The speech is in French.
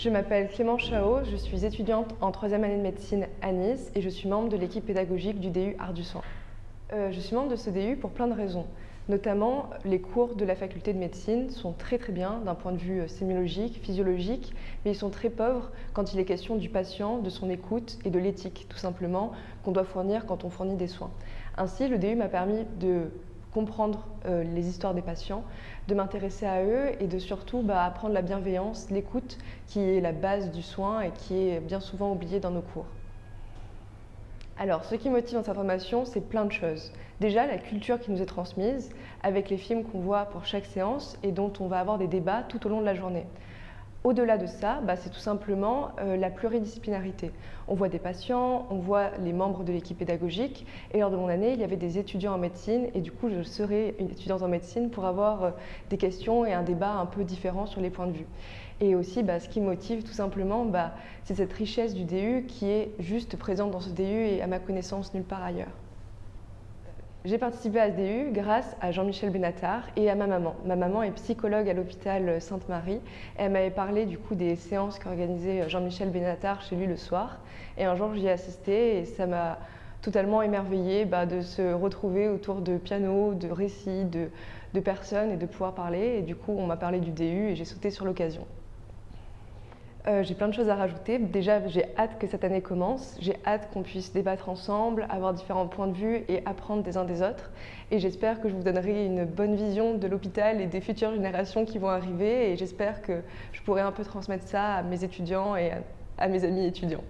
Je m'appelle Clément Chao, je suis étudiante en 3e année de médecine à Nice et je suis membre de l'équipe pédagogique du DU Arts du Soin. Je suis membre de ce DU pour plein de raisons. Notamment, les cours de la faculté de médecine sont très bien d'un point de vue sémiologique, physiologique, mais ils sont très pauvres quand il est question du patient, de son écoute et de l'éthique, tout simplement, qu'on doit fournir quand on fournit des soins. Ainsi, le DU m'a permis de comprendre les histoires des patients, de m'intéresser à eux et de surtout apprendre la bienveillance, l'écoute, qui est la base du soin et qui est bien souvent oubliée dans nos cours. Alors, ce qui motive dans cette formation, c'est plein de choses. Déjà, la culture qui nous est transmise, avec les films qu'on voit pour chaque séance et dont on va avoir des débats tout au long de la journée. Au-delà de ça, c'est tout simplement la pluridisciplinarité. On voit des patients, on voit les membres de l'équipe pédagogique et lors de mon année, il y avait des étudiants en médecine et du coup, je serai une étudiante en médecine pour avoir des questions et un débat un peu différent sur les points de vue. Et aussi, ce qui motive tout simplement, c'est cette richesse du DU qui est juste présente dans ce DU et à ma connaissance nulle part ailleurs. J'ai participé à ce DU grâce à Jean-Michel Benatar et à ma maman. Ma maman est psychologue à l'hôpital Sainte-Marie et elle m'avait parlé du coup des séances qu'organisait Jean-Michel Benatar chez lui le soir. Et un jour j'y ai assisté et ça m'a totalement émerveillée de se retrouver autour de pianos, de récits, de personnes et de pouvoir parler. Et du coup on m'a parlé du DU et j'ai sauté sur l'occasion. J'ai plein de choses à rajouter. Déjà, j'ai hâte que cette année commence. J'ai hâte qu'on puisse débattre ensemble, avoir différents points de vue et apprendre des uns des autres. Et j'espère que je vous donnerai une bonne vision de l'hôpital et des futures générations qui vont arriver. Et j'espère que je pourrai un peu transmettre ça à mes étudiants et à mes amis étudiants.